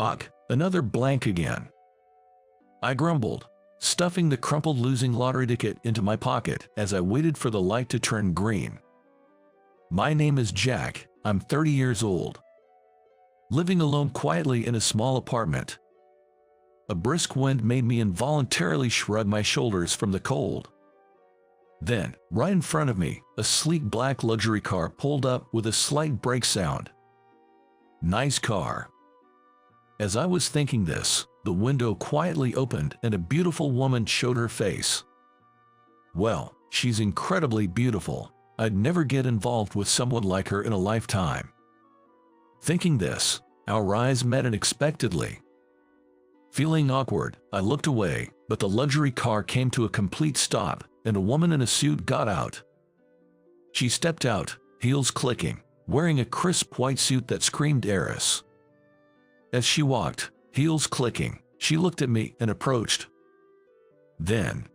"Ugh, another blank again," I grumbled, stuffing the crumpled losing lottery ticket into my pocket as I waited for the light to turn green. "My name is Jack. I'm 30 years old. Living alone quietly in a small apartment." A brisk wind made me involuntarily shrug my shoulders from the cold. Then, right in front of me, a sleek black luxury car pulled up with a slight brake sound. "Nice car." As I was thinking this, the window quietly opened and a beautiful woman showed her face. Well, she's incredibly beautiful. I'd never get involved with someone like her in a lifetime. Thinking this, our eyes met unexpectedly. Feeling awkward, I looked away, but the luxury car came to a complete stop, and a woman in a suit got out. She stepped out, heels clicking, wearing a crisp white suit that screamed heiress. As she walked, heels clicking, she looked at me and approached. Then,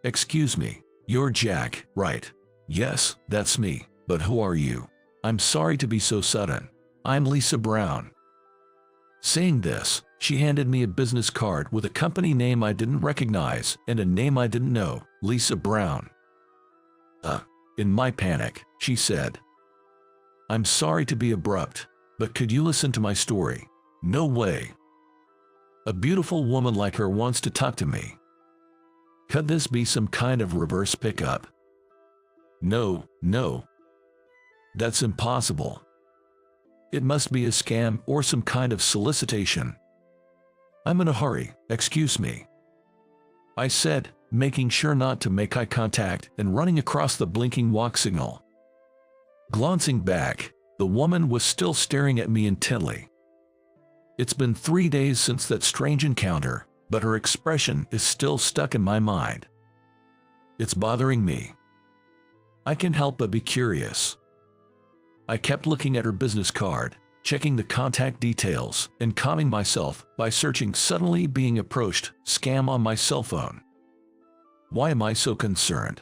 "Excuse me, you're Jack, right?" "Yes, that's me, but who are you?" "I'm sorry to be so sudden. I'm Lisa Brown." Saying this, she handed me a business card with a company name I didn't recognize and a name I didn't know, Lisa Brown. In my panic, she said, "I'm sorry to be abrupt, but could you listen to my story?" "No way. A beautiful woman like her wants to talk to me. Could this be some kind of reverse pickup?" No. That's impossible. It must be a scam or some kind of solicitation." "I'm in a hurry, excuse me," I said, making sure not to make eye contact and running across the blinking walk signal. Glancing back, the woman was still staring at me intently. It's been 3 days since that strange encounter, but her expression is still stuck in my mind. It's bothering me. I can't help but be curious. I kept looking at her business card, checking the contact details, and calming myself by searching "suddenly being approached" scam on my cell phone. Why am I so concerned?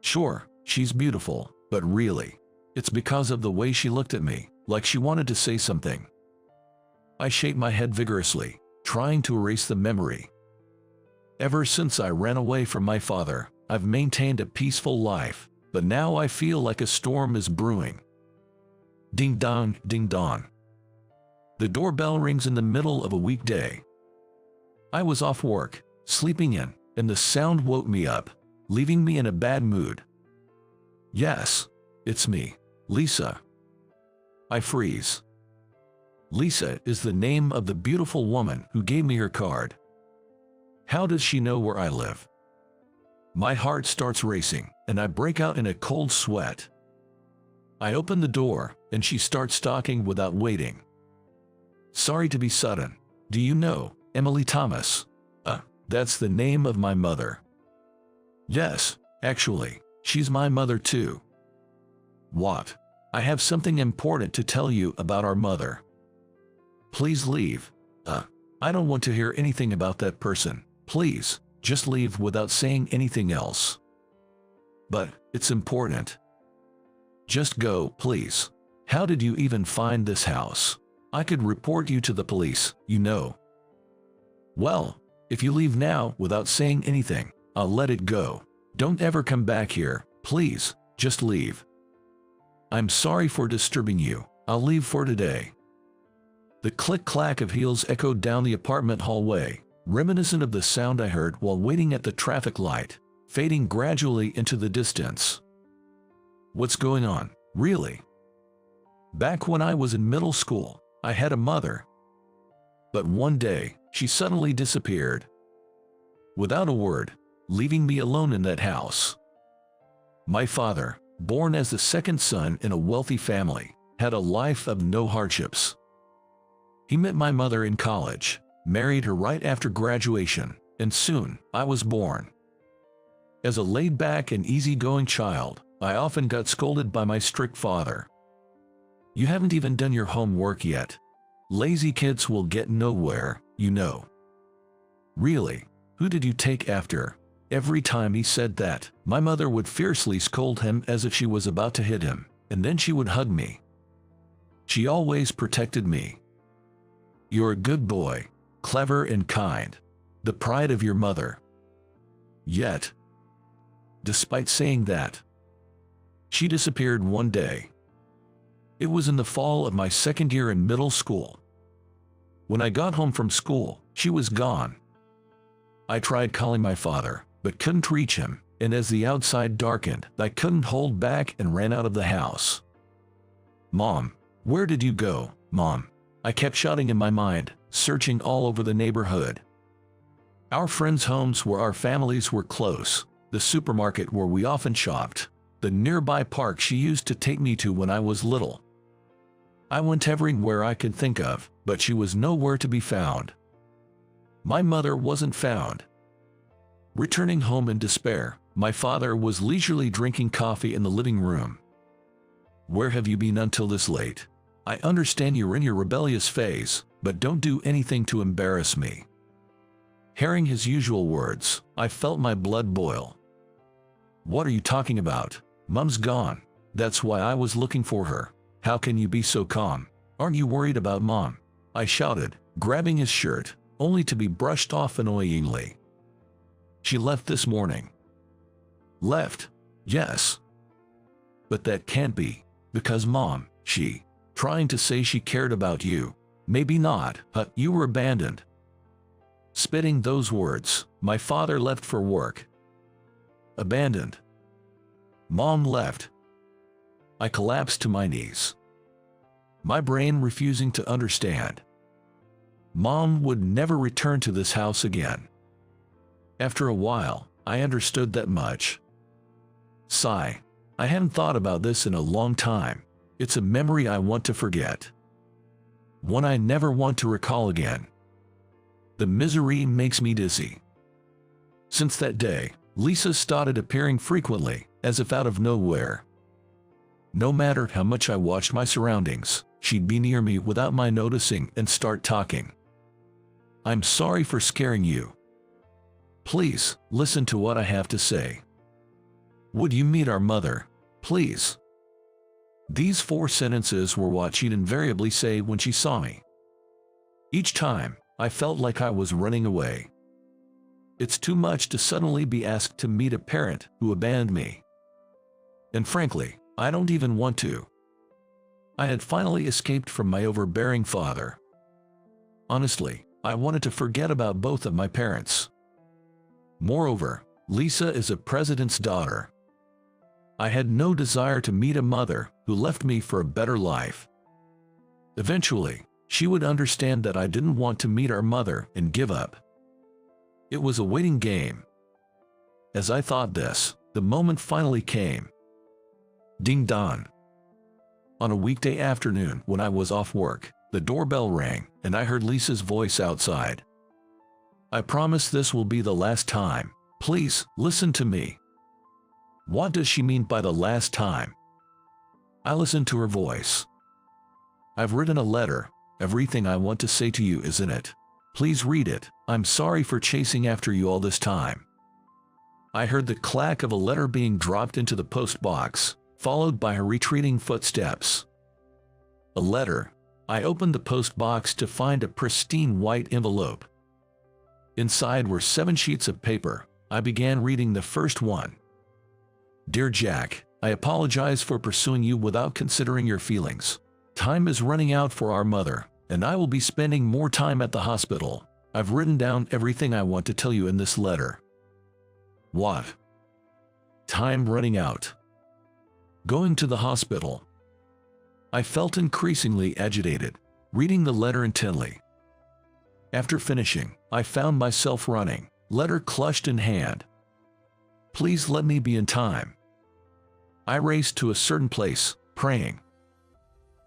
Sure, she's beautiful, but really, it's because of the way she looked at me, like she wanted to say something. I shake my head vigorously, trying to erase the memory. Ever since I ran away from my father, I've maintained a peaceful life, but now I feel like a storm is brewing. Ding dong, ding dong. The doorbell rings in the middle of a weekday. I was off work, sleeping in, and the sound woke me up, leaving me in a bad mood. Yes, it's me, Lisa. I freeze. Lisa is the name of the beautiful woman who gave me her card. How does she know where I live? My heart starts racing, and I break out in a cold sweat. I open the door, and she starts talking without waiting. "Sorry to be sudden. Do you know Emily Thomas?" That's the name of my mother." "Yes, actually, she's my mother too." "What?" "I have something important to tell you about our mother." "Please leave." I don't want to hear anything about that person. Please, just leave without saying anything else." "But, it's important." "Just go, please. How did you even find this house? I could report you to the police, you know." "Well, if you leave now without saying anything, I'll let it go. Don't ever come back here, please, just leave." "I'm sorry for disturbing you. I'll leave for today." The click-clack of heels echoed down the apartment hallway, reminiscent of the sound I heard while waiting at the traffic light, fading gradually into the distance. What's going on, really? Back when I was in middle school, I had a mother. But one day, she suddenly disappeared. Without a word, leaving me alone in that house. My father, born as the second son in a wealthy family, had a life of no hardships. He met my mother in college, married her right after graduation, and soon, I was born. As a laid-back and easygoing child, I often got scolded by my strict father. "You haven't even done your homework yet. Lazy kids will get nowhere, you know." Really, who did you take after? Every time he said that, my mother would fiercely scold him as if she was about to hit him, and then she would hug me. She always protected me. You're a good boy, clever and kind, the pride of your mother. Yet, despite saying that, she disappeared one day. It was in the fall of my second year in middle school. When I got home from school, she was gone. I tried calling my father, but couldn't reach him, and as the outside darkened, I couldn't hold back and ran out of the house. "Mom, where did you go, Mom?" I kept shouting in my mind, searching all over the neighborhood. Our friends' homes where our families were close, the supermarket where we often shopped, the nearby park she used to take me to when I was little. I went everywhere I could think of, but she was nowhere to be found. My mother wasn't found. Returning home in despair, my father was leisurely drinking coffee in the living room. "Where have you been until this late? I understand you're in your rebellious phase, but don't do anything to embarrass me." Hearing his usual words, I felt my blood boil. "What are you talking about? Mom's gone. That's why I was looking for her. How can you be so calm? Aren't you worried about Mom?" I shouted, grabbing his shirt, only to be brushed off annoyingly. "She left this morning." "Left? Yes. But that can't be, because Mom, trying to say she cared about you. Maybe not, but you were abandoned." Spitting those words, my father left for work. Abandoned. Mom left. I collapsed to my knees, my brain refusing to understand. Mom would never return to this house again. After a while, I understood that much. Sigh. I hadn't thought about this in a long time. It's a memory I want to forget. One I never want to recall again. The misery makes me dizzy. Since that day, Lisa started appearing frequently, as if out of nowhere. No matter how much I watched my surroundings, she'd be near me without my noticing and start talking. "I'm sorry for scaring you. Please, listen to what I have to say. Would you meet our mother, please?" These 4 sentences were what she'd invariably say when she saw me. Each time, I felt like I was running away. It's too much to suddenly be asked to meet a parent who abandoned me. And frankly, I don't even want to. I had finally escaped from my overbearing father. Honestly, I wanted to forget about both of my parents. Moreover, Lisa is a president's daughter. I had no desire to meet a mother who left me for a better life. Eventually, she would understand that I didn't want to meet our mother and give up. It was a waiting game. As I thought this, the moment finally came. Ding dong. On a weekday afternoon when I was off work, the doorbell rang and I heard Lisa's voice outside. "I promise this will be the last time. Please, listen to me." What does she mean by the last time? I listened to her voice. "I've written a letter. Everything I want to say to you is in it. Please read it. I'm sorry for chasing after you all this time." I heard the clack of a letter being dropped into the post box, followed by her retreating footsteps. A letter. I opened the post box to find a pristine white envelope. Inside were 7 sheets of paper. I began reading the first one. "Dear Jack, I apologize for pursuing you without considering your feelings. Time is running out for our mother, and I will be spending more time at the hospital. I've written down everything I want to tell you in this letter." What? Time running out. Going to the hospital. I felt increasingly agitated, reading the letter intently. After finishing, I found myself running, letter clutched in hand. "Please let me be in time." I raced to a certain place, praying.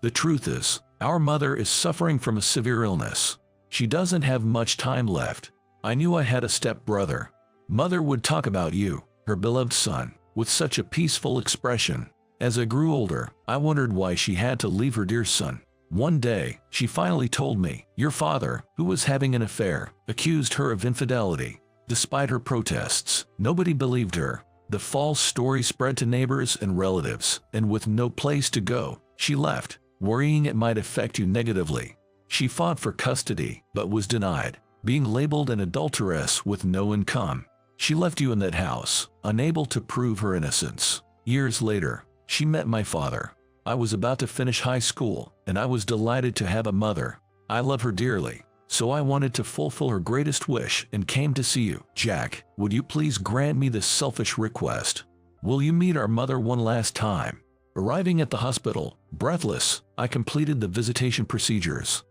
The truth is, our mother is suffering from a severe illness. She doesn't have much time left. I knew I had a step-brother. Mother would talk about you, her beloved son, with such a peaceful expression. As I grew older, I wondered why she had to leave her dear son. One day, she finally told me, "Your father, who was having an affair, accused her of infidelity." Despite her protests, nobody believed her. The false story spread to neighbors and relatives, and with no place to go, she left, worrying it might affect you negatively. She fought for custody, but was denied, being labeled an adulteress with no income. She left you in that house, unable to prove her innocence. Years later, she met my father. I was about to finish high school, and I was delighted to have a mother. I love her dearly, so I wanted to fulfill her greatest wish and came to see you. Jack, would you please grant me this selfish request? Will you meet our mother one last time? Arriving at the hospital, breathless, I completed the visitation procedures.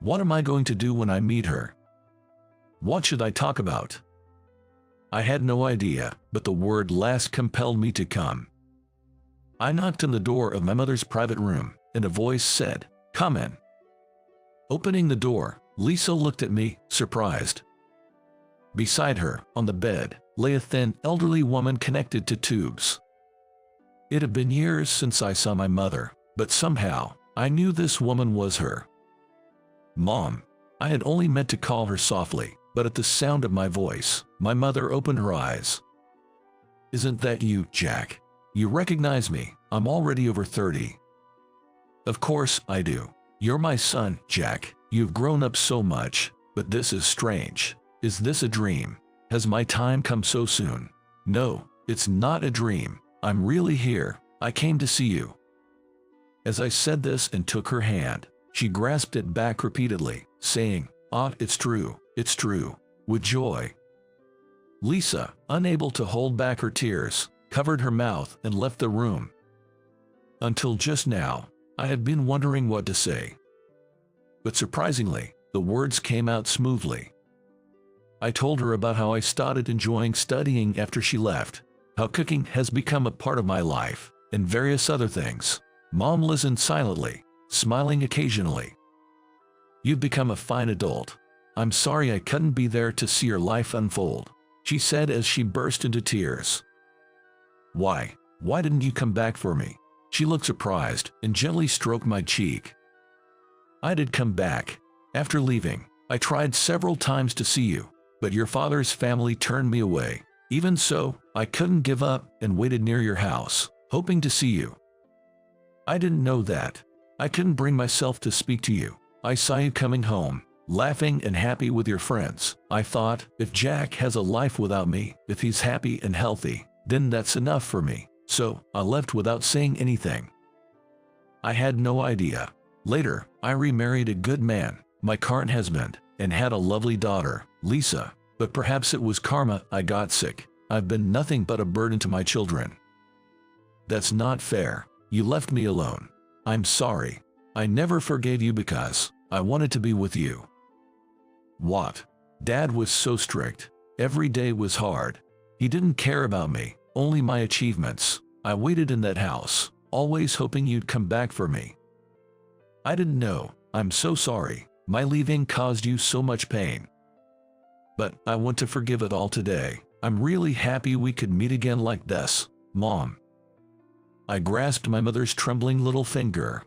What am I going to do when I meet her? What should I talk about? I had no idea, but the word last compelled me to come. I knocked on the door of my mother's private room, and a voice said, "Come in." Opening the door, Lisa looked at me, surprised. Beside her, on the bed, lay a thin, elderly woman connected to tubes. It had been years since I saw my mother, but somehow, I knew this woman was her. Mom. I had only meant to call her softly, but at the sound of my voice, my mother opened her eyes. "Isn't that you, Jack? You recognize me, I'm already over 30. "Of course I do. You're my son, Jack. You've grown up so much, but this is strange. Is this a dream? Has my time come so soon?" "No, it's not a dream. I'm really here. I came to see you." As I said this and took her hand, she grasped it back repeatedly, saying, It's true," with joy. Lisa, unable to hold back her tears, covered her mouth and left the room. Until just now, I had been wondering what to say. But surprisingly, the words came out smoothly. I told her about how I started enjoying studying after she left, how cooking has become a part of my life, and various other things. Mom listened silently, smiling occasionally. "You've become a fine adult. I'm sorry I couldn't be there to see your life unfold," she said as she burst into tears. Why didn't you come back for me?" She looked surprised and gently stroked my cheek. "I did come back. After leaving, I tried several times to see you, but your father's family turned me away. Even so, I couldn't give up and waited near your house, hoping to see you. I didn't know that. I couldn't bring myself to speak to you. I saw you coming home, laughing and happy with your friends. I thought, if Jack has a life without me, if he's happy and healthy, then that's enough for me. So, I left without saying anything. I had no idea. Later, I remarried a good man, my current husband, and had a lovely daughter, Lisa. But perhaps it was karma. I got sick. I've been nothing but a burden to my children. That's not fair. You left me alone. I'm sorry. I never forgave you because I wanted to be with you." What? Dad was so strict. Every day was hard. He didn't care about me, only my achievements. I waited in that house, always hoping you'd come back for me. I didn't know. I'm so sorry. My leaving caused you so much pain. But I want to forgive it all today. I'm really happy we could meet again like this, Mom. I grasped my mother's trembling little finger.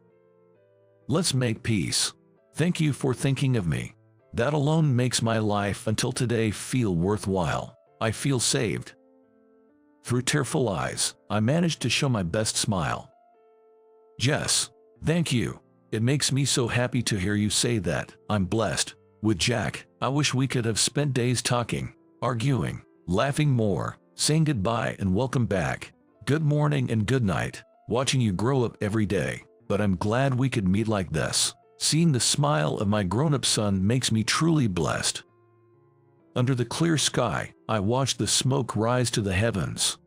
"Let's make peace. Thank you for thinking of me. That alone makes my life until today feel worthwhile. I feel saved." Through tearful eyes, I managed to show my best smile. "Jess, thank you. It makes me so happy to hear you say that. I'm blessed. With Jack, I wish we could have spent days talking, arguing, laughing more, saying goodbye and welcome back, good morning and good night, watching you grow up every day. But I'm glad we could meet like this. Seeing the smile of my grown-up son makes me truly blessed." Under the clear sky, I watched the smoke rise to the heavens.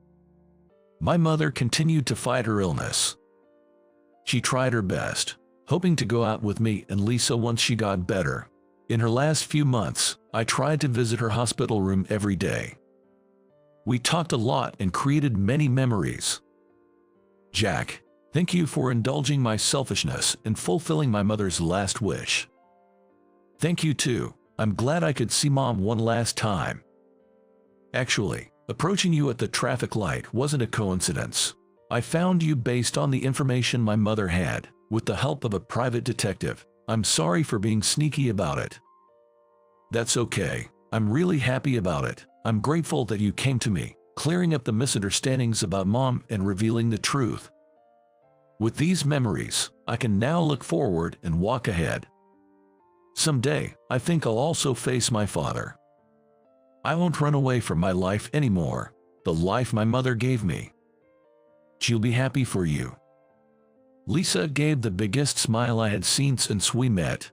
My mother continued to fight her illness. She tried her best, hoping to go out with me and Lisa once she got better. In her last few months, I tried to visit her hospital room every day. We talked a lot and created many memories. Jack, thank you for indulging my selfishness and fulfilling my mother's last wish. Thank you too. I'm glad I could see Mom one last time. Actually, approaching you at the traffic light wasn't a coincidence. I found you based on the information my mother had, with the help of a private detective. I'm sorry for being sneaky about it. That's okay. I'm really happy about it. I'm grateful that you came to me, clearing up the misunderstandings about Mom and revealing the truth. With these memories, I can now look forward and walk ahead. Someday, I think I'll also face my father. I won't run away from my life anymore, the life my mother gave me. She'll be happy for you." Lisa gave the biggest smile I had seen since we met.